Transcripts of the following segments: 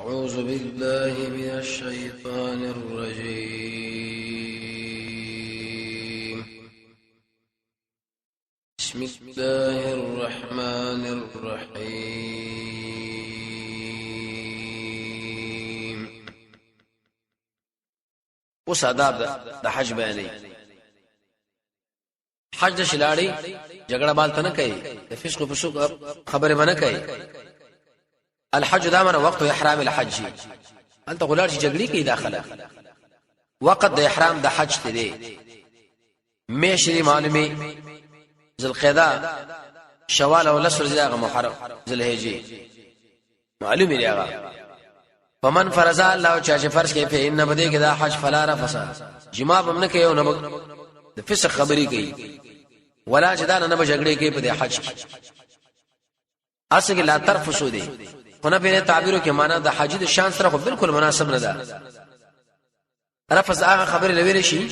أعوذ بالله من الشيطان الرجيم. بسم الله الرحمن الرحيم. اوس آداب د حج بیانې. حج د شلاړي جګړه بالته نه کوي، د فسق او فسوق خبره باندې کوي. الحج دامن وقت احرام الحج، انت غلار شي جګړې کې داخله. وقت د احرام د حج ته دی میشري معلومي ذل قعده شوال او لسر زیغه محرم ذل هجری معلومي لري. فمن فرض الله چا فرض کوي په ان بده کې دا حج فلا رفث جما بم نه کوي او نه د فسق خبري کوي ولا جدان نه بجګړې کوي په د حج. اصل کې لا ترفسو دي خو په تعبیرو کې معنا د حج د شان سره خو بالکل مناسب نه ده. رفض هغه خبره لوي شي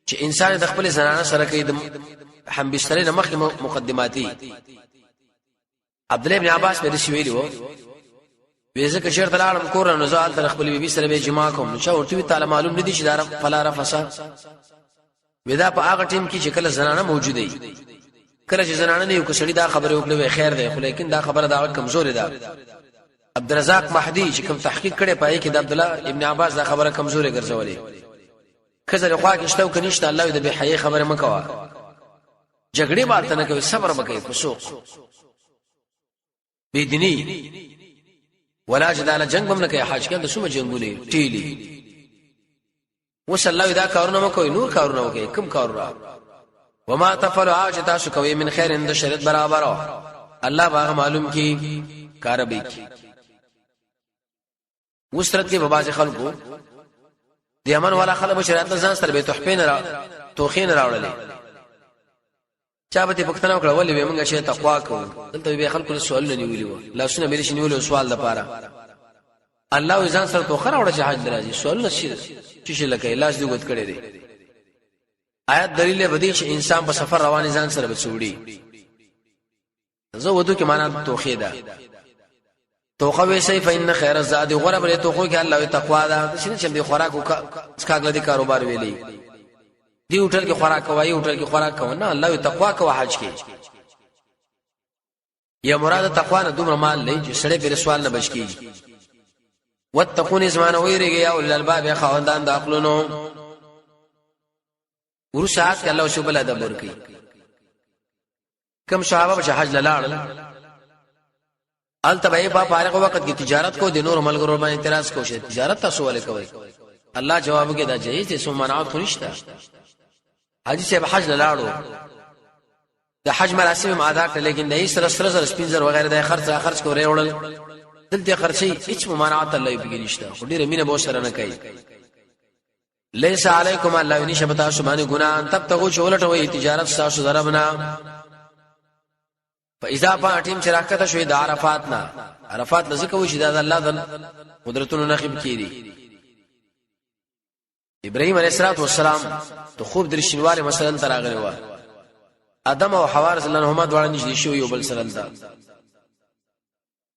چې انسان د خپل زنانه سره کوي د هم بسترې نه مخکې مقدماتي. عبد الله ابن عباس به رسول ویلو ویزه کې شرط العالم کور نه زال تر خپل بیبي سره به جما کوم چې ورته تعالی معلوم ندي چې دار فلا رفسا ودا په هغه ټیم کې چې کله زنانه موجوده وي. کله چې زنانه نه یو کسړي دا خبره وکړي خیر ده، خو لیکن دا خبره دا کمزوري ده. عبدالرزاق مهدی چې کوم تحقیق کړي پای کې د عبد الله ابن عباس دا خبره کمزوري ګرځولې. کزر خوا کې شتو کنيشته الله دې به حي خبره مکوا، جګړې ماته نه کوي، صبر وکړي، فسوق بيديني ولا جدال جنگ بم نه کوي. حج کې د سوم جنگونه ټيلي وصلی دا کارونه مکوئ، نور کارونه وکئ. کوم کارونه وما تفعلوا حاج تاسو کوي من خیر اند شریعت برابر الله باغ معلوم کی کاربی کی. وسرت کې بابا خلکو د یمن والا خلک شریعت ځان سره به تحفین را توخین راوړلې. چا به پښتنه وکړه ولې به موږ شي تقوا کوو. دلته به خلکو سوال نه نیولیو، لاسونه به شي نیولو سوال لپاره. الله ځان سره توخه راوړل چې حج درځي سوال نشي چې لکه لاس دی وګت کړي دي. آیات دلیل بدی چې انسان په سفر روان ځان سره بچوړي. زه ودو کې معنا توخه ده. توخه وی سي فإن خير الزاد غرب توخه کې الله تقوا ده. چې دې خوراک وکاګل دي کاروبار ویلي دی هوټل کې خوراک کوي، هوټل کې خوراک کوي نه، الله تقوا کوي. حج کې یا مراد تقوا نه دومره مال لې چې سړی په سوال نه بچ کیږي. واتقون زمان ويرګي یا اول الباب خوندان داخلونو ورسات الله شبل ادب ورکی. کم صحابه چې حج لاړل التبعی په فارغ وخت کې تجارت کو، د نور ملګرو باندې اعتراض کوشه تجارت تاسو ولې کوي. الله جواب کې دا جایز دي، سو منعات خو نشته. حاجی صاحب حج لاړو د حج مراسم ادا کړ، لیکن د ایسر سره سپینزر وغیرہ د خرچ کو ریوړل دلته خرچي هیڅ ممانعت الله یې بګینشته. خو ډیره مینه به سره نه کوي. ليس عليكم الله نشبتا سبحانه ګنا تب تغو چولټوي تجارت تاسو دربنا. فاذا فاتم شراکت شوي د عرفاتنا عرفات لزکه وشي د الله د قدرتونو نخب کیدی. ابراهيم عليه السلام ته خوب درشنواله مثلا تراغلی و. ادم او حوا رسول الله هم دواړه نشي شو یو بل سره ده.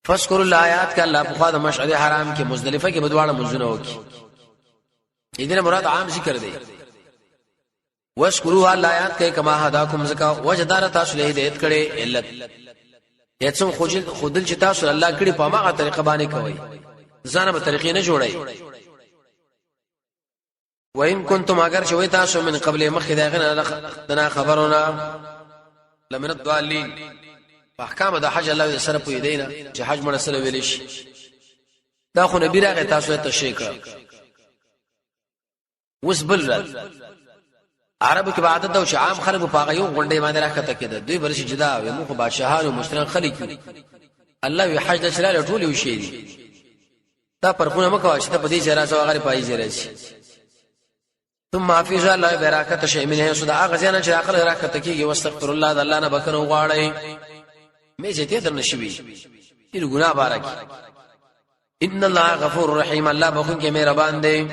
فذكر الآيات ک الله په خوا د مشعر حرام کې مزدلفه کې بدواړه منځونه وکي. اذن مراد عام ذکر دی. واشکروها الایات کې کما هداکم زکا وجدار تاسو له هدایت کړي علت یڅم خودل چې تاسو الله کړي په ماغه طریقه باندې کوي، ځان به طریقې نه جوړي. وان کنتم اگر شوي تاسو من قبل مخدغنا خبرنا لمن الضالين. احکام د حج الله سره پوي دینا چې حج مړ سره ویل شي دا خو نبی راغی تاسو ته شي کړ. وسبل عربو کې عادت ده چې عام خلکو په غيو غونډې باندې راکته کېده. دوی برش جدا وي مخ بادشاہانو مشران خلک الله وی حج د چلاله ټول یو شي دي. دا پرخونه مکو چې په دې ځای راځو هغه پای ځای راځي. ثم حفظ الله برکت شي منه صدا غزيانه چې عقل راکته کېږي. واستغفر الله د الله نه بکنه غواړي مې چې در نشوي دې ګناه بارک. ان الله غفور رحیم الله بخون کې مهربان دی.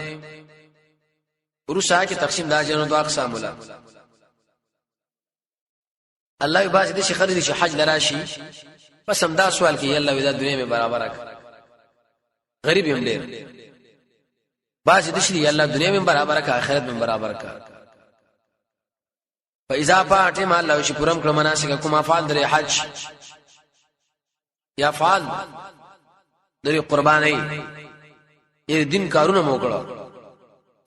ورسا کې تقسیم دا جنو دو اقسام ولا الله باز دې شي خرید شي حج لراشي بس هم دا سوال کوي الله ودا دنیا میں برابر غریب هم ډېر باز د شي الله دنیا من برابر کا آخرت من برابر کا فاذا فاتم الله شي پرم کړ مناسک کوم افعال در حج یا افعال در قربانی ای دین کارونه مو کړو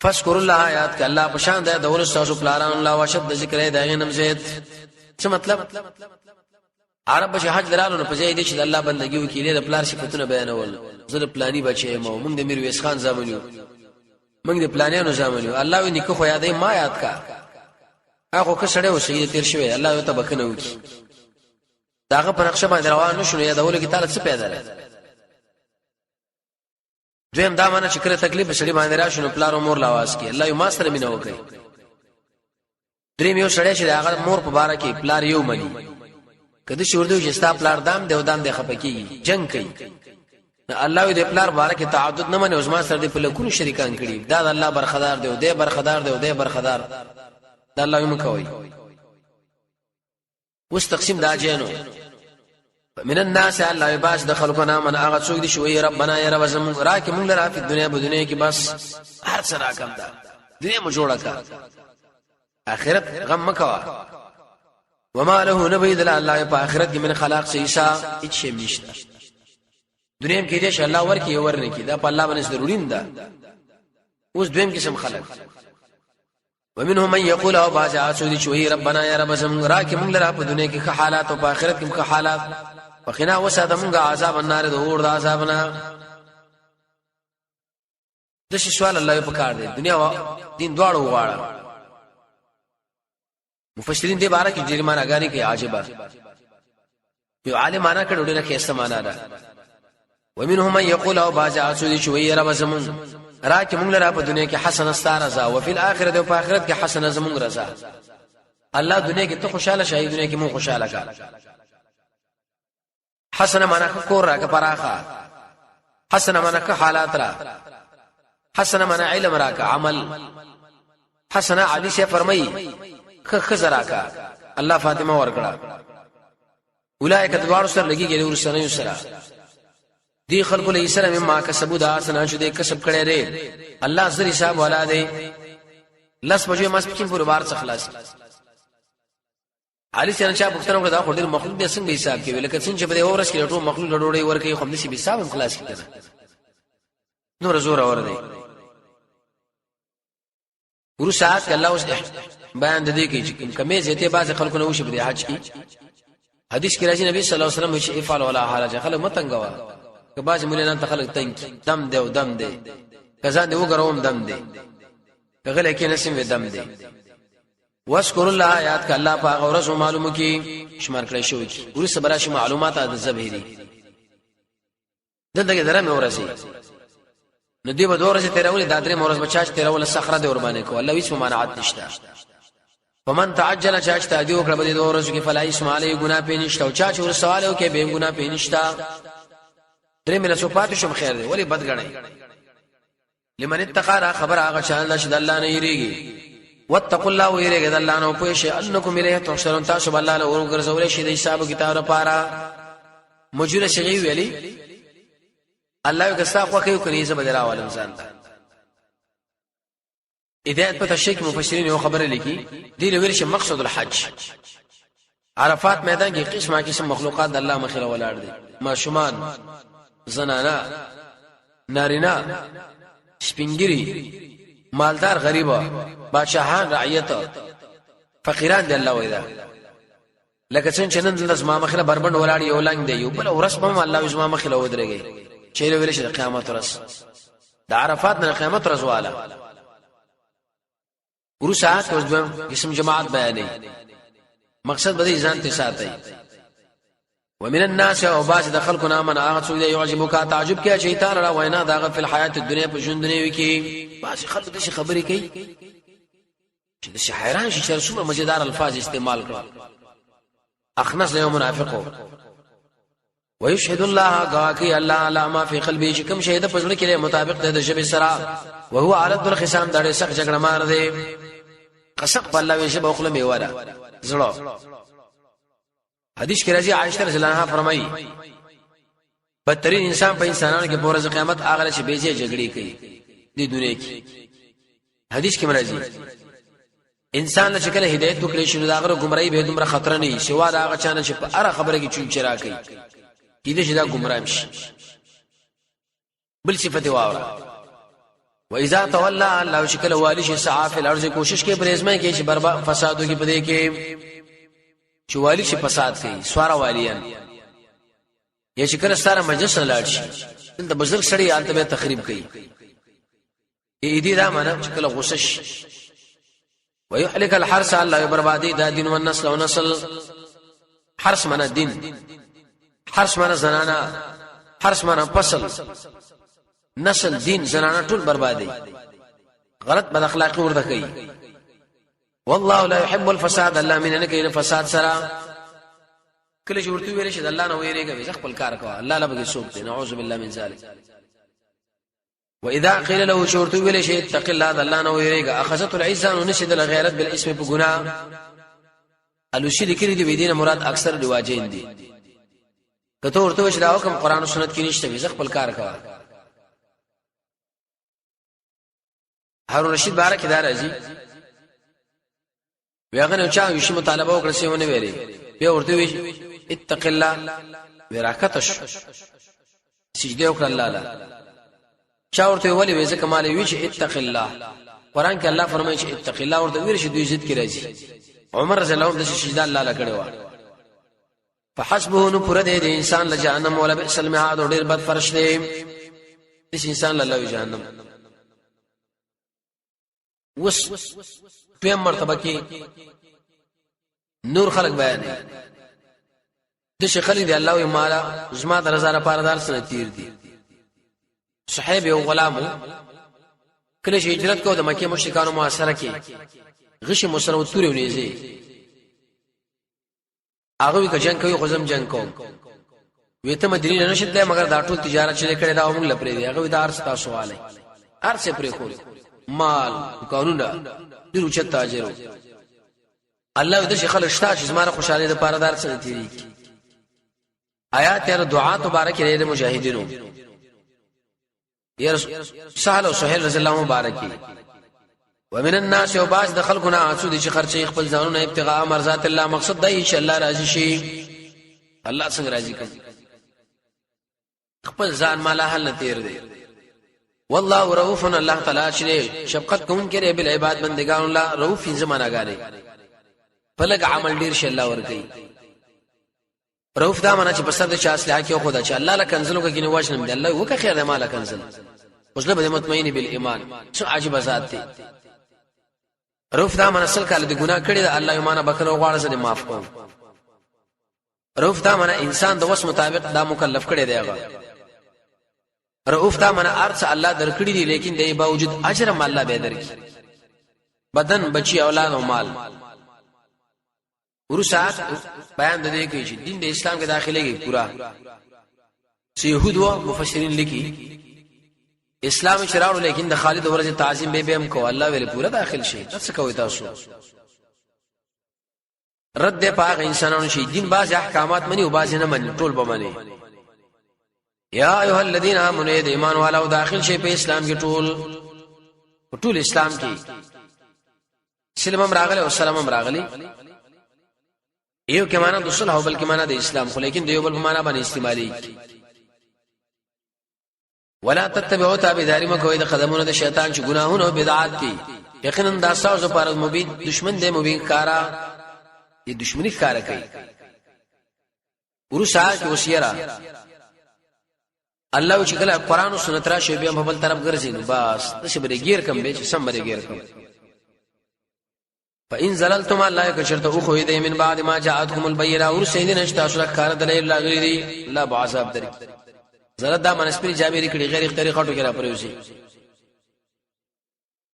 فذكر الله آیات ک الله په شان د دول تاسو پلاران الله واشد ذکر دی غنم زید څه مطلب عرب چې حج درالو نه پځای دي چې الله بندګي وکړي د پلار صفاتونه بیانول زره پلاني بچي مو موږ د میرویس خان زامنو موږ د پلانانو زامنو الله وی نکخو خو یادې ما یاد کا هغه که سړی وسې تیر شوی الله یو ته بکنه وکي داغه پر نقشه باندې روان نشو یادول کی تعالی څه پیدا لري دویم دا معنی چې کړه تکلیف سړی باندې راشنو پلار مور لاواز کی الله یو ماستر مینه وکي دریم یو سړی چې هغه مور په باره کې پلار یو مني کله چې ورته چې ستا پلار دام دی او دام دی خپکی جنگ کوي الله دې پلار باره کې تعدد نه مني او زما سره دې په لکونو شریکان کړي دا الله برخدار دی او دې برخدار دی او دې برخدار دا الله یې مکوي وس تقسیم دا جنو من الناس الله يباس دخلنا من اغه څوک دي شوی ربنا يا رب زم راکه مونږ لرا په دنیا په دنیا کې بس هر څه راکم دا دنیا مو جوړه کا اخرت غم مکوا وما له نبي دل الله په اخرت کې من خلاق سيسا هیڅ شي نشته دنیا کې دې الله ورکی ورنه کې دا په الله باندې ضروري ده اوس دویم قسم خلق ومنهم من يقول او باز اسودي شوي ربنا يا رب زم راکه مونږ لرا په دنیا کې ښه حالات او په اخرت کې ښه حالات وقنا وساته مونږه عذاب النار د اور د عذابنا د شي سوال الله په کار دی دنیا او دین دواړو غواړه مفسرین دې بارے کې ډېر معناګانی کې عجيبه یو عالم معنا کړه ډېر کې استمانه ده ومنهم من يقول او باز اسودي شوي رب زم راکه مونږ لرا په دنیا کې حسنه ستاره رضا او په آخرت او په آخرت کې حسنه زمونږ رضا الله دنیا کې ته خوشاله شې دنیا کې مو خوشاله کا حسنه معنا کور راکه پراخه حسنه معنا که حالات را حسنه معنا علم راکه عمل حسنه علي سے فرمایي خزرا کا الله فاطمه ورکړه اولئک دوار سره لګيږي ورسره یو سره دی خلق له سره مما کسبوا دا سنا شو دې کسب کړي ری الله زری صاحب والا دی لس بجو مسکین پر بار څخه خلاص علي څنګه چا بوختنه کړه دا خوري مخلوق به څنګه حساب کوي لکه څنګه چې په اورس کې ټول مخلوق لړوړي ورکه خو نشي به حساب خلاص کړي نور زور اور دی ورو ساعت الله اوس بیان د دې کې چې کمه زیته باز خلکو نه وشي په حج کې حدیث کې راځي نبی صلی الله علیه وسلم چې افعل ولا حرج خلک متنګوا که باز مولانه ته خلک تنګ دم دی او دم دی کزان دی وګروم دم دی کغله کې نسیم دم دی واشکر الله آیات ک الله پاک او رسول معلومه کې شمار کړی شو کی ورې صبراشي معلومات د زبهری دغه درمه ورسي ندی به دورځ تیرول دادره مورز بچاش تیرول صخره دی ور باندې کو الله هیڅ ممانعت نشته فمن تعجل چاچ ته دی وکړه به دورځ کې فلای اسماعیل ګنا پېنشته او چاچ ور سوال او کې به ګنا پېنشته درې مله سو پاتې شم خیر دی ولی بد غړی لمن اتقى خبر هغه شان چې د الله نه یریږي واتقوا الله ويرګه د الله نه پوه شي انکم الیه تحشرون تاسو بل الله له ورګرځول شي د حساب کتاب لپاره مجره شغي ویلي الله یو کسا خو کوي کني زبر راول انسان ته هدایت په تشریح مفسرین یو خبره لیکي دی له ویل شي مقصد الحج عرفات میدان کې قسمه قسم مخلوقات د الله مخله ولاړ دي ما شومان زنانا نارینا سپینګری مالدار غریبا بادشاہان رعیت فقیران دی الله ویدا لکه څنګه نن د زما مخله بربند ولاړ یو لنګ دی یو بل ورس په الله زما مخله ودرېږي چې ویل شي د قیامت ورځ د عرفات نه قیامت ورځ والا ورو ساعت اوس د قسم جماعت بیانې مقصد به ځان ته ساتي ومن الناس او باز د خلقنا من اغه يعجبك تعجب کې شیطان را وینا داغه په حیات دنیا په ژوند دنیا کې باز خلک د خبرې کوي چې د حیران شي چې څومره مزیدار الفاظ استعمال کړل اخنس یو منافقو ويشهد الله غاكي الله على ما في قلبه کوم شهید په ځل کې مطابق د ژبه سره وهو على الخصام د سخت جګړه مار دی قسم په الله وی شبه خپل میواره زړه حدیث کې راځي عائشہ رضی الله عنها فرمایي بدترین انسان په انسانانو کې په ورځ قیامت هغه چې بیجه جګړې کوي د دنیا کې. حدیث کې مرাজি انسان له شکل هدایت وکړي شنو دا غره گمراهي به دومره خطر نه وي سوا دا هغه چانه چې په هر خبره کې چون چرا کوي دې چې دا گمراه شي. بل صفته واوره و اذا تولى الله شکل والی شي صعاف الارض کوشش کې پرېزمه کې چې برباد فسادو کې پدې کې چې والی شي فساد کوي سوارا والیان یا شکر ستاره مجلس لاړ شي دلته بزرګ سړی حالت به تخریب کوي دې دا معنا چې کله غوسش ويحلق الحرث الله بربادي دا دین او نسل او نسل. حرث معنا دین، حرث معنا زنانا، حرث معنا فصل، نسل دین زنانا ټول بربادي غلط بد اخلاقی ورته کوي. والله لا يحب الفساد الله من نه فساد سره کله چې ورته ویل شي د الله نه ویریږي خپل کار کوه الله لا بګي سوق دي نعوذ بالله من ذلك. واذا قيل له شورت ویل شي اتق الله د الله نه ویریږي اخذت العزه ونشد الغیرت بالاسم بغنا الوشي ذکر دي بيدینه مراد اکثر رواجین دي کته ورته وش دا حکم قران او سنت کې نشته خپل کار کوه. هارون رشید بارک دار ازي ویغه چا وشي مطالبه وکړه سی ونه ویلي بیا ورته وی اتق الله ورکتش سجده وکړه الله لا چا ورته ویلي وځه کمال وی چې اتق الله قران کې الله فرمایي چې اتق الله ورته ویل شي دوی عزت کې راځي. عمر رضی الله عنه د سجده الله لا کړو فحسبه نو پر دې انسان له جهنم ولا بئس المعاد ډېر بد فرش دی دې انسان له جهنم. وس په مرتبه کې نور خلق بیان د شیخ دی الله او مالا زما د رضا لپاره دار سره تیر دي. صحابه او غلامو کله چې هجرت کو د مکه مشرکانو محاصره کې غش مسلمان توري ونیزي هغه کې جنگ کوي خزم جنگ کوم وته مدینه نشته مگر دا ټول تجارت چې کړي دا موږ لپاره دی هغه دار ستا سواله ارسه پرې کول مال قانونا ډیرو چې تاجرو الله دې خلک شتا چې زما خوشاله ده پاردار سره تیری آیات یې دعا مبارک لري مجاهدینو یا سهل او سهيل رضی الله مبارکي ومن الناس وباس دخلنا عسود چې خرچې خپل ځانونه ابتغاء مرضات الله مقصد دی ان شاء الله راضي شي الله څنګه راضي کوي خپل ځان مالا حل تیر دی. والله رؤوف الله تعالی چې شفقت کوم کړي بل عباد بندگان الله رؤوف زمانہ غاري فلګ عمل ډیر شي الله ور کوي. رؤوف دا معنا چې بسد چې اصله کې خدا چې الله له کنزلو کې نه واجنم دی الله وکه خیر ده مال کنزل وجله به مطمئن بالایمان څو عجیب ذات دی. رؤوف دا معنا سل کاله د ګناه کړي ده الله ایمان بخنه غواړي سره معاف کوم. رؤوف دا معنا انسان د وس مطابق دا مکلف کړي دی هغه. رؤوف دا معنا ارث الله درکړي دي لیکن د باوجود اجر هم الله به درکړي بدن بچي اولاد او مال. ورسات بیان د دې کې چې دین د اسلام کې داخليږي پورا سی يهود او مفسرین لیکي اسلام شراو لیکن د خالد ورځ تعظیم به هم کو الله ویل پورا داخل شي څه کوي تاسو رد پاک انسانانو شي دین باز احکامات منی او باز نه منی ټول به منی. یا ایها الذین آمنوا ایمان والو داخل شي په اسلام کې ټول اسلام کې سلام راغله او سلام راغلی یو کې معنا د صلح او بل کې معنا د اسلام خو لیکن دیو بل معنا باندې استعمالي. ولا تتبعوا تابعداري مکوئ د قدمونو د شیطان چې ګناهونه او بدعات دي یقینا دا ساز پر مبین دشمن دی مبین کارا دې دشمنی کارا کوي. ورسا کې وسیرا الله چې کله قران او سنت را شی به په بل طرف ګرځي نو بس څه به غیر کم به چې سم به غیر کم. فإن زللتم الله کشرت او خو دې من بعد ما جاءتكم البينه ورسین نشتا سره کار دلیل لاغری لا بعذاب درک زلت دا منسپری جابری کړي غیر اختیاري خټو کې را پروسي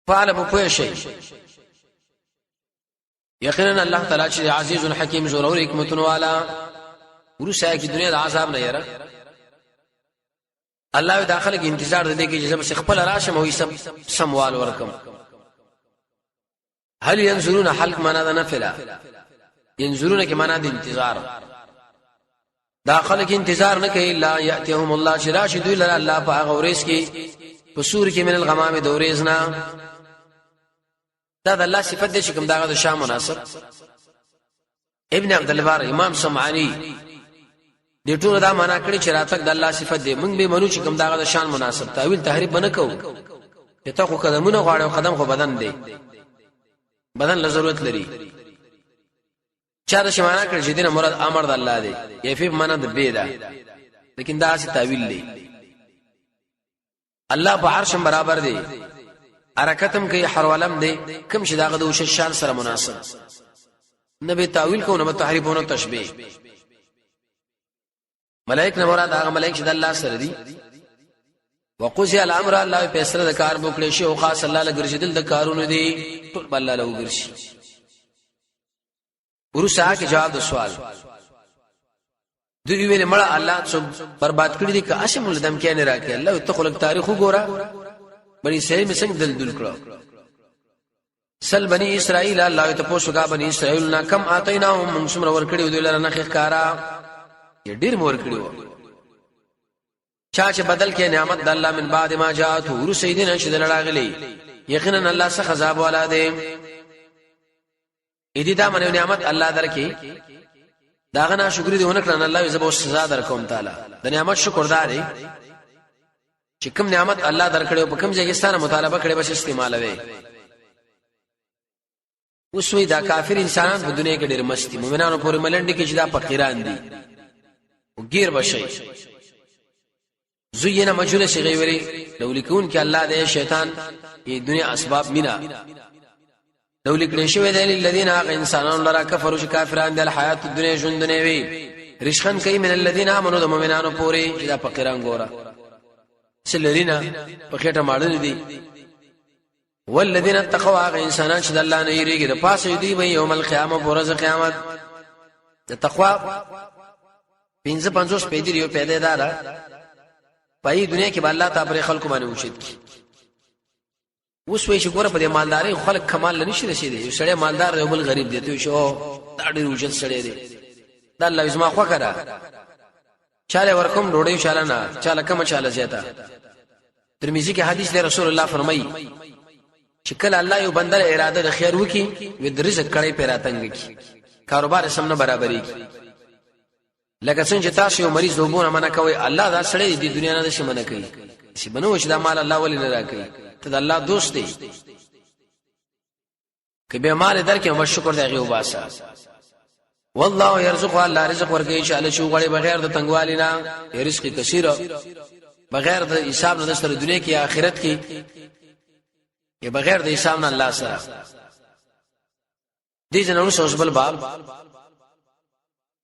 فعلم په شي یقینا الله تعالی چې عزیز حکیم زور حکمت والا ورسای کی دنیا د عذاب نه یره الله داخله کې انتظار دې کې چې زم خپل راشم او سموال ورکم. هل ينظرون حلق معنا ده نفلا ينظرون کې معنا د انتظار دا خلک انتظار نه کوي لا یاتهم الله شراشد لله الله په غوریس کې په سور کې من الغمام دوریزنا دا د الله صفت دي چې کوم داغه د شام مناسب ابن عبد البر امام سمعانی دې ټول دا معنا کړی چې راتک د الله صفت دی موږ به منو چې کوم داغه د شان مناسب تعویل تحریف بنه کوو ته خو قدمونه غواړو قدم خو بدن دی بدن له ضرورت لري چا د شمانه کړی چې دینه مراد امر د الله دی یفی معنا د بی ده لیکن دا اسی تعویل دی الله په عرش برابر دی حرکتم کوي حرولم دی کوم چې داغه د وش شان سره مناسب نبی تعویل کو نه تحریف او تشبیه ملائک نه مراد هغه ملائک چې د الله سره دي وقضي الامر الله په سره د کار وکړي شي او خاص الله له ګرځیدل د کارونه دي ټول الله له ګرځي ورسا کې جواب د سوال دوی ویل مړه الله څو برباد کړی دي که اشم لدم کې نه راکې الله ته خلق تاریخ وګوره بني اسرائیل می څنګه دل کړو سل بني اسرائیل الله ته پوښتنه بني اسرائیل نا کم اتیناهم من څومره ور کړی دوی لره نه ښکارا ډیر مور کړیو چا چې بدل کې نعمت د الله من بعد ما جاءته ور سیدنا شد لړاغلی یقینا الله څخه عذاب والا دی اې دې دا منو نعمت الله درکې داغه نه شکر دې ونه کړن الله زبو سزا درکوم تعالی د نعمت شکرداري چې کوم نعمت الله درکړو په کوم ځای کې ستانه مطالبه کړي بس استعمالوي اوسوي دا کافر انسانان په دنیا کې ډېر مستی مؤمنانو پورې ملنډي کې چې دا فقیران دي وګیر بشي زوینا مجهول شي غیوري لو لیکون کې الله دې شیطان دې دنیا اسباب مینا لو لیکل شوی دی للذین انسانان لرا کفروا کافرون د الحیات الدنیا ژوند دنیوي رشخن کوي من الذین امنوا د مؤمنانو پورې دا فقیران ګورا سلرینا په خېټه ماړل دي والذین اتقوا انسانان چې د الله نه یریږي د پاسه دی به یوم القیامه ورځ قیامت د تقوا 55 پیډر یو پیدا دارا پای دنیا کې الله تعالی خلکو باندې وشید کی اوس وې چې ګوره په دې مالداري خلک کمال نه نشي رسیدي یو سړی مالدار دی بل غریب دی ته شو دا ډېر وجد سړی دی دا الله زما خو کړه چاله ورکوم ډوډۍ شاله نه چاله کم چاله زیاته ترمذی کې حدیث دی رسول الله فرمایي چې کله الله یو بنده اراده د خیر وکي و د رزق کړي پیراتنګ کی کاروبار سم نه برابرۍ کی لکه څنګه چې تاسو یو مریض دوبونه منع کوي الله دا سړی د دنیا نه شي منع کوي چې بنو چې دا مال الله ولې نه راکړي ته د الله دوست دی کبه مال درکې او شکر دی غو باسا والله يرزق الله رزق ورکوي چې الله شو غړي بغیر د تنګوالي نه رزق کثیر بغیر د حساب نه سره دنیا کې آخرت کې یا بغیر د حساب نه الله سره دې جنونو سوسبل باب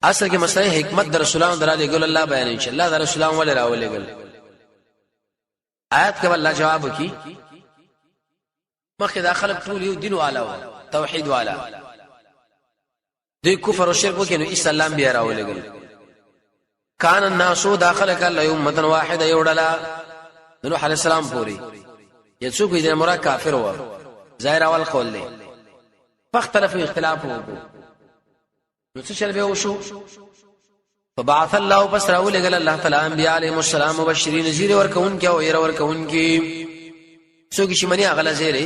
اصل کې مسله حکمت در رسولانو دراله ګل الله بیان چې الله در رسولانو ولې راولې ګل آیات کې الله جواب وکي مخکې داخله ټول یو دین والا توحید والا دوی کفر او شرک وکړي نو اسلام بیا راولې ګل کان الناس داخله کله یو امه واحده یوډلا نوح علی السلام پوری یڅوک دې مراد کافر و ظاهر اول قول دی فاختلف اختلاف وکړو نو څه چل به وشو فبعث الله بس راول گل الله تعالی انبیاء علیهم السلام مبشرین نذیر ورکون کې او ير ورکون کې څوک چې منی اغله زیره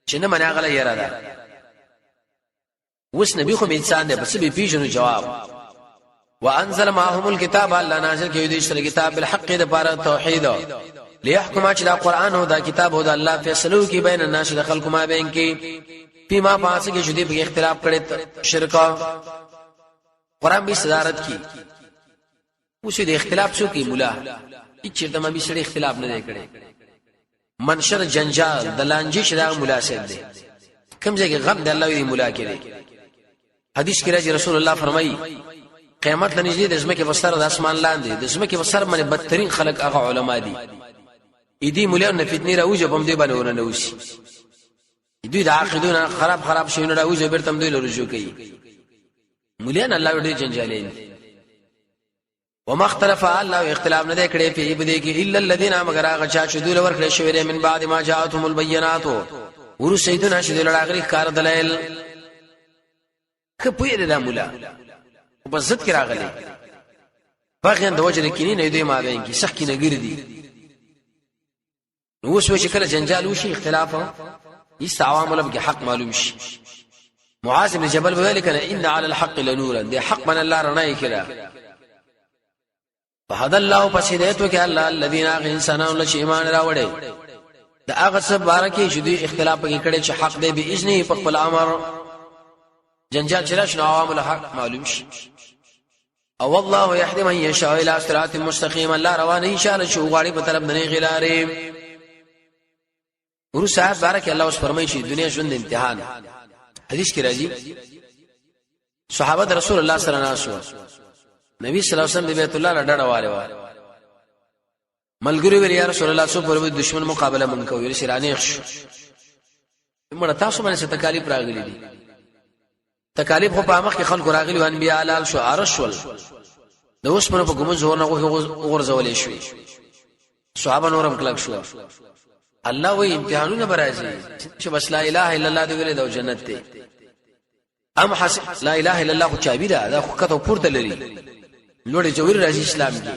چې نه منی اغله یره ده وس نبی خو انسان دی بس به پیژنو جواب وانزل معهم الكتاب الله نازل کې دې سره کتاب بالحق د بار توحید ليحكم چې دا قران او دا کتاب او دا الله فیصلو کې بین الناس د خلق ما بین کې پیما پاسه کې شدي په اختلاف کړي شرکا قران به صدارت کی اوسې د اختلاف شو کې مولا هیڅ چیرته ما به سړي اختلاف نه کړي منشر جنجال د لانجې شدا مولا سید دی کوم ځای کې غم د الله وی مولا کړي حدیث کې راځي رسول الله فرمایي قیامت لنیږي د زمکه وسره د اسمان لاندې د زمکه وسره باندې بدترین خلق هغه علما دي اېدی مولا نه فتنه راوځي په دې باندې ونه نوسی دوی د عقیدونه خراب شي نه راوځي بیرته دوی له رجوع کوي مليان الله دې جنجالین وما اختلف الله اختلاف نه کړي په دې کې الا الذين مگر هغه چا چې دوی ورکړي شوی من بعد ما جاءتهم البينات ور سیدنا چې دوی لړاغري کار دلایل کپوی دې مولا په ضد کې راغلي بغیان د وجه کینی نه دوی ما بین کې سخت کینه ګرځي نو اوس چې کله جنجال وشي اختلاف است عوامل به حق معلوم شي معاذ بن جبل ویل کنه ان علی الحق لنورا دی حق من الله رڼا کړه فهد الله فسیدته کې الله الذين انسانون لچ ایمان راوړي دا هغه څه بارکه چې دوی اختلاف کې کړي چې حق دی به اذن په خپل امر جنجال چرش نو عوامل حق معلوم شي او والله يهدي من يشاء الى صراط مستقيم الله روانه ان شاء الله شو غاړي په طرف نه غلارې ورو صاحب بارک الله اوس فرمایي چې دنیا ژوند امتحان حدیث کې راځي صحابه رسول الله صلی الله علیه وسلم نبی صلی الله علیه وسلم بیت الله لډړه والے و ملګری ویل یا رسول الله سو پر دشمن مقابله مونږ کوو شرانیخ مړه تاسو باندې څه تکالیف راغلي دي تکالیف خو په مخ کې خلکو راغلي وان بیا حلال شو ارشول د اوس په کوم زور نه غورځولې شوې صحابه نورم کلک شو الله وی امتحانونه برازي چې بس لا اله الا الله دی ویل د جنت ته ام حسب لا اله الا الله خو چابي دا خو کته پورته لري لوړ جوړ راځي اسلام کې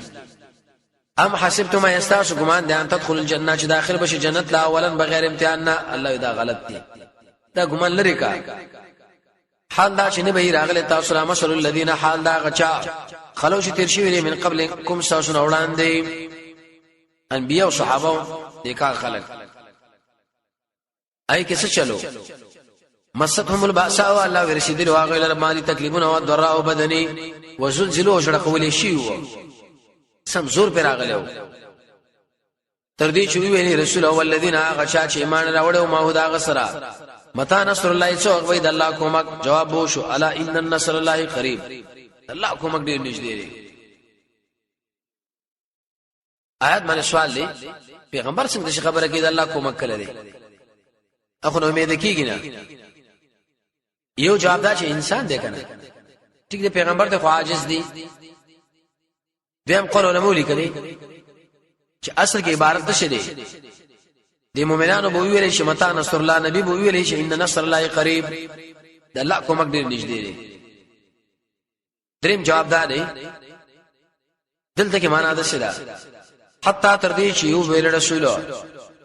ام حسبتم ما يستاش ګمان دي ان تدخل الجنه چې داخل بشي جنت لا اولا بغیر امتحان نه الله دا غلط دي دا ګمان لري کا حال دا چې نه به راغله تاسو را مسل الذين حال دا غچا خلوش تیر شي من قبل کوم تاسو نه وړاندې انبیاء او صحابه دیکھا خلق ای کیسه چلو مستهم الباساء الله ورشدل واغل رمادي تکلیفون او ضراء بدني وزلزلوا شرقول شي و سم زور پر راغلو تر دې چې ویلي رسول او الذين غشا چې ایمان راوړو ما هو دا غسرا متا نصر الله څوک وې د الله کومک جواب وو شو الا ان النصر الله قریب الله کومک ډیر نږدې دی آیات باندې سوال دی پیغمبر څنګه خبره کوي د الله کومک کړي دی اخو نو امید کیږي نه یو جواب دا چې انسان دی کنه ټیک دی پیغمبر ته عاجز دی دیم قول علماء لیکلي چې اصل کې عبارت څه دی د مؤمنانو بو ویل شي متا نصر الله نبی بو ویل شي ان نصر الله قریب د الله کومک ډیر نږدې دی دریم جواب دا دی دلته کې معنا ده شدا حتا تر دې چې یو ویل رسول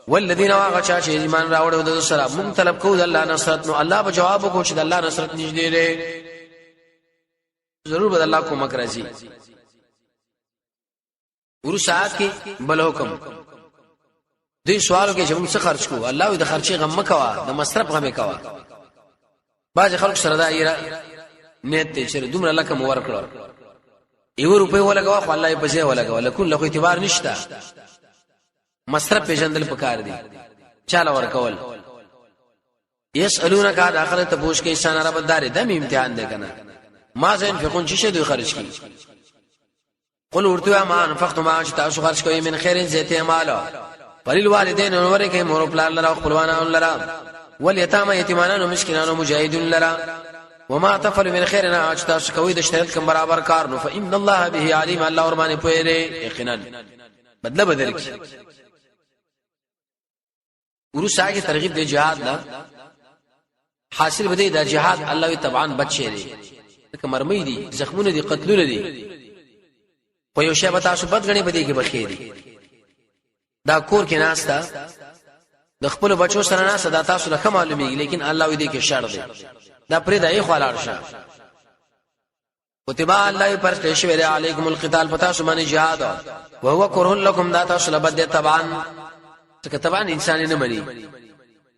والذین واغچا چې ایمان راوړل د سره مونږ طلب کوو د الله نصرت نو الله به جواب وکړي چې د الله نصرت نږدې دی ضرور به الله کومک راځي ورو ساعت کې بل حکم دې سوالو کې چې موږ څه خرج کوو الله دې خرچي غم مکوا د مصرف غم مکوا باز خلک سره دا نیت دې چې دومره لکه مو ورکړو یو روپے ولګوا خو الله یې پځه ولګوا لکه له اعتبار نشته مصرف پیژندل پکار دي چاله ورکول یسالونک عن اخرت تبوش کې انسان رب دار دم امتحان دی کنه ما زين فقون چې دوی خرج کی قل ورتوا ما انفقتم ما تاسو خرج کوي من خیر زيت مال وللوالدين ورکه مور پلان لرا خپلوانان لرا والیتام یتیمانان مسکینان مجاهدون لرا وما تفعل من خير تاسو کوي د شریعت کوم برابر کار نو فإن الله به علیم الله ورمانه پوهره یقینا بدله بدل کی ورسا کی ترغیب دی جهاد لا حاصل بده د جهاد الله طبعا بچی دی کمرمې دي زخمونه دي قتلونه دي خو یو شی به تاسو بد غني بده کې بخیری دا کور کې ناستا د خپل بچو سره ناستا دا تاسو له معلومیږي لیکن الله دې کې شر دی دا پرې دای خلار شه کتبا الله پر تشوی علیکم القتال پتا سو باندې جهاد او هو کرہ لكم دا تاسو له بد طبعا څنګه طبعا انسان نه مني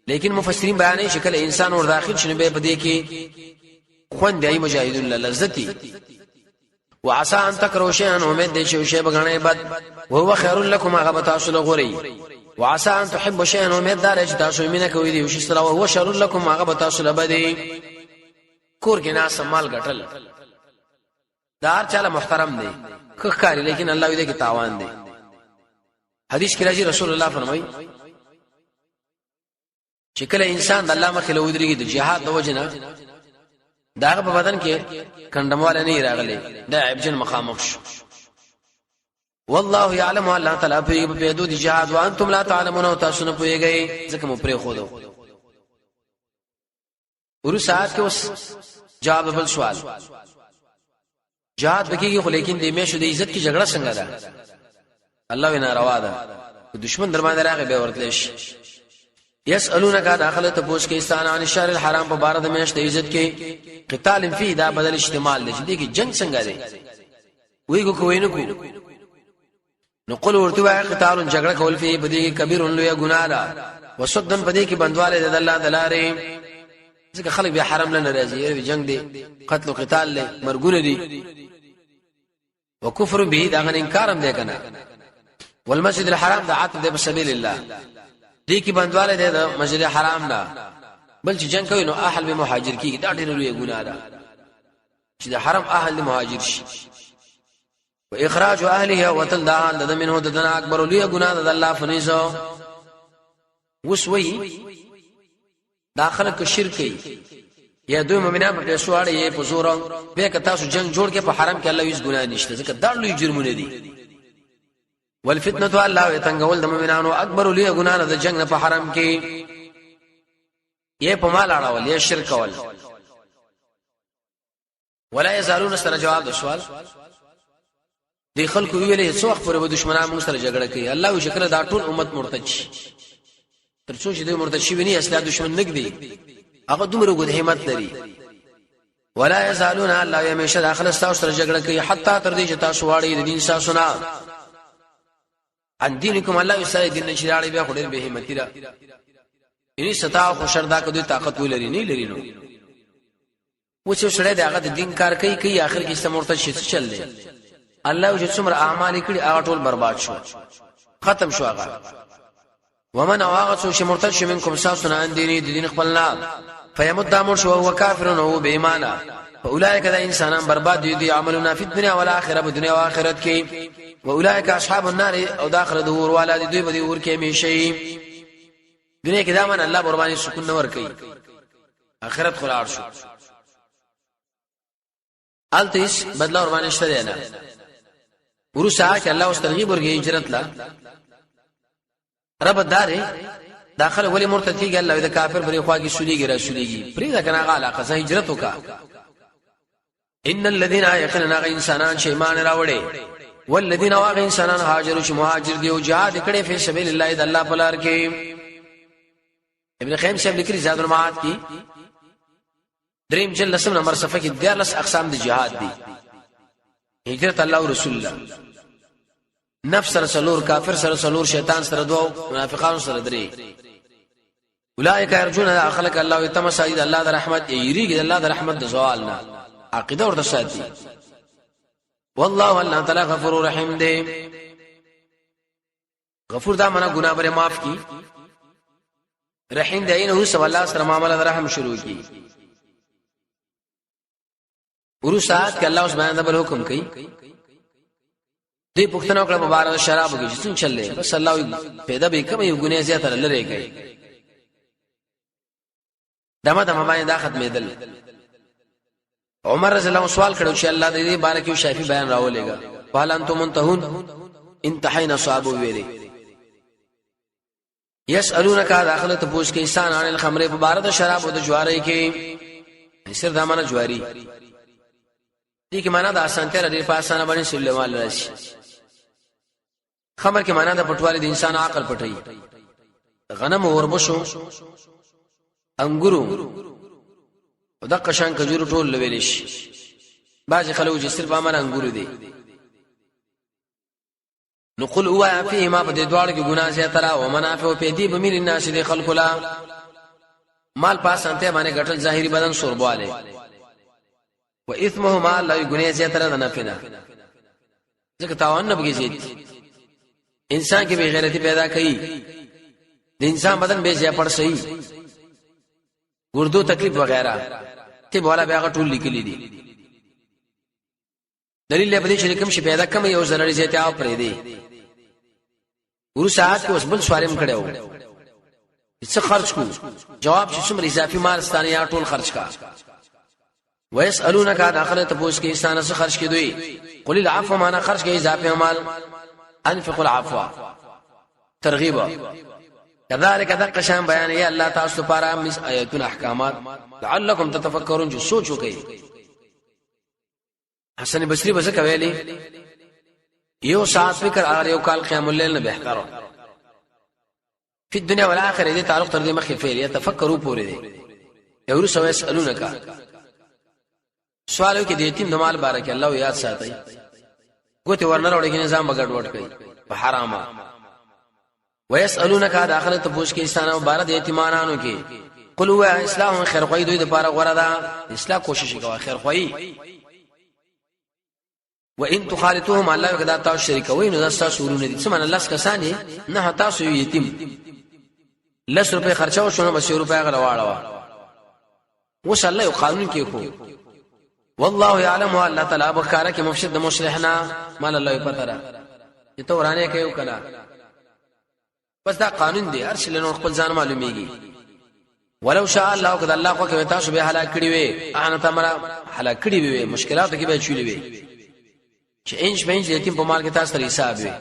لیکن مفسرین بیانې شکل انسان ور داخل شنه به بده کې خوند دی مجاهدون لذتی وعسى ان تكرهوا شيئا امید دې شی بغنه بد وهو خير لكم هغه تاسو له غوري وعسى ان تحبوا شيئا امید دار چې تاسو مینه کوي دی وشي سره وهو شر لكم هغه تاسو له بدی کور کې ناس مال غټل دار چاله محترم دی خخاري لیکن الله دې کې تاوان دی حدیث کې راځي رسول الله فرمایي چې کله انسان د الله مخې له ودرېږي د جهاد د وجنه داغه په بدن کې کندمواله نه راغلي دا عبجن مخامخ شو والله يعلم الله تعالی په حدود جهاد وانتم لا تعلمون تاسو نه پويږئ ځکه مو پرې خو دو ورو ساعت کې اوس جواب بل سوال jihad بکیږي خو لیکن د میشو د عزت کی جګړه څنګه ده الله وینا روا ده دشمن در باندې راغی به ورتلش يسالونك داخله تپوس کې استان عن الشهر الحرام په بار د میش د عزت کې قتال فی دا بدل استعمال دي چې جنگ څنګه دی وی کو کوینه کو نقول ورته قتال جګړه کول فی بدی کبیر لوی ګناه ده وصدن بدی کې بندواله د الله دلاره ځکه خلک به حرام نه راځي جنگ دی قتل او قتال له مرګونه دي وکفر به دا غن انکارم دی کنه والمسجد الحرام د عتب دی په سبیل الله دې کې بندواله دی د مسجد حرام نه بل چې جنگ کوي نو اهل به مهاجر کیږي دا ډېر لوی ګناه ده چې د حرم اهل مهاجر شي واخراج اهلها وتلدان د منه د دنا اکبر لوی ګناه ده الله فنيزو وسوي داخله کې شرک یا دوی مؤمنان په سوال یې په زور به که تاسو جنگ جوړ کې په حرم کې الله هیڅ ګناه نشته ځکه دا لوی جرمونه دي والفتنه الله يتنغول د مؤمنانو اکبر لوی ګناه د جنگ نه په حرم کې یې په مال اړول یې شرک ول ولا يزالون سره جواب د سوال دی خلکو ویلې څو وخت پر دشمنان موږ سره جګړه کوي الله یو شکر دا ټول امت مرتد شي تر څو چې د مرتد شي ونی اصله دشمن نګدي هغه دومره غو همت لري ولا يزالون الله يمشي داخله تاسو سره جګړه کوي حتی تر دې چې تاسو واړی د دین تاسو نه ان دینکم الله یسای دین شراړي بیا خوري به همت را یعنی ستا خو شردا کدي طاقت ولري نه لري نو و چې سره دغه د دین کار کوي اخر کې استمرته شي چل دی الله چې څومره اعمال کړي هغه ټول برباد شو ختم شو هغه ومن واغ چې مرتد شو منکم ساسنا ان دین خپلنا فیمد دامر شو هو کافر او بے ایمان فاولئک ذا انسانان برباد دي عملنا فی الدنيا والاخره په دنیا او آخرت کې واولئک اصحاب النار او داخله دور والا دي دوی به ور کې همیشئ دنیا کې دامن الله قرباني سکون نور کوي آخرت خلاص شو التیس بدلا قرباني شته نه ورسا چې الله واس ترغیب ورګي هجرت لا رب دار داخله ولی مرتد کیږي الله د کافر بری خوا کی سوليږي رسوليږي پرې دا کنه غاله قصه هجرت وکا ان الذين يقننا انسانان شيمان راوړي والذين واغ انسانان هاجروا چې مهاجر دي او جهاد کړي په سبیل الله د الله په لار کې ابن قیم صاحب لیکي زاد المعاد کې دریم جل لسم نمبر صفحه کې 14 اقسام د جهاد دي هجرت الله او رسول الله نفس سره سلور کافر سره سلور شیطان سره دو منافقان سره درې اولئک يرجون اخلق الله يتمسعد الله د رحمت یریږي الله د رحمت د زوالنا عقیده ورته ساتي والله الله تعالی غفور رحیم دی غفور دا معنا ګناه بره معاف کی رحیم دی نو سو الله سره معاملې رحم شروع کی ورسات ک الله سبحانه بل حکم کوي دې پښتنه کړه مبارک شراب کې چې چلې بس الله پیدا به کوم یو ګناه زیات لری کوي دمه باندې دا ختمېدل عمر رضی الله سوال کړو چې الله دې بارک یو شافعي بیان راولېګا قال انتم منتهون انتهينا صحابه ویلي يسالونك داخله تپوس کې انسان ان الخمر په بار د شراب او د جواری کې سر دمانه جواری دې کې معنا د اسانته لري په اسانه باندې سلوال راشي خمر کې معنا د پټوالي د انسان عقل پټي غنم اوربشو انګورو او د قشان کجورو ټول لویل شي باج خلک چې صرف امر انګورو دي نقول هو فيه ما بده دوړ کې ګناه زیاتره او منافع په دې بمیر الناس دي خلق لا مال پاس انته باندې غټل ظاهري بدن سوربواله و اثمه ما لا ګناه زیاتره نه پنه ځکه تاوان نه بږي انسان کې بے غیرتی پیدا کړي د انسان بدن به ځای پړ صحیح اردو تکلیف وغیرہ ته بولا بیا غټول لیکلي دي دلیل به دې چې کوم شي پیدا کم یو ضرر زیاته او پرې دي ورو ساعت کې اوس بل سوالم کړو څه خرج کو جواب چې څومره اضافي مال ستانه یا ټول خرج کا ويسالونك عن اخره تپوس کې انسان څه خرج کې دوی قل العفو معنا خرج کې اضافي مال انفق العفو ترغیب كذلك دق شان بیان یا الله تاسو لپاره مس آیاتون احکامات لعلکم تتفکرون جو سوچ وکي حسن بصری بس کوي یو ساعت فکر اگر یو کال قیام الليل نه بهتر په دنیا او آخرت دې تعلق تر دې مخې فعل يتفکروا پورې دي یو سو يسالونک سوالو کې د یتیم د مال بارک الله یاد ساتي ګوتې ورنه وړي کې نظام بغړ وټ کوي په حرامه ويسالونک د آخرت ته پوښتنه کوي ستانه مبارک یتیمانانو کې قل هو اسلام خیر خوې دوی د پاره غوړه ده اسلام کوشش کوي خیر خوې وان تخالطوهم الله کدا تاسو شریکوي نو تاسو ورونه دي سمن الله کسانې نه تاسو یتیم لس روپے خرچاو شونه بس روپے غلا واړه وش الله یو قانون کې خو والله يعلم الله تعالی بخاره کې مفسد مصلحنا مال الله پتره ته ورانه کوي کلا بس دا قانون دی هر څه له خپل ځان معلومیږي ولو شاء الله قد الله خو کې تاسو به هلاک کړی وي انا تمرا هلاک کړی وي مشکلات کې به چولې وي چې انش بنج یتیم په مال کې تاسو سره حساب وي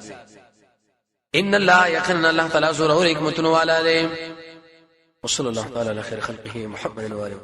ان الله يقين الله تعالی زور او حکمت والا له وصلی الله تعالی علی خیر خلقه محمد و علیه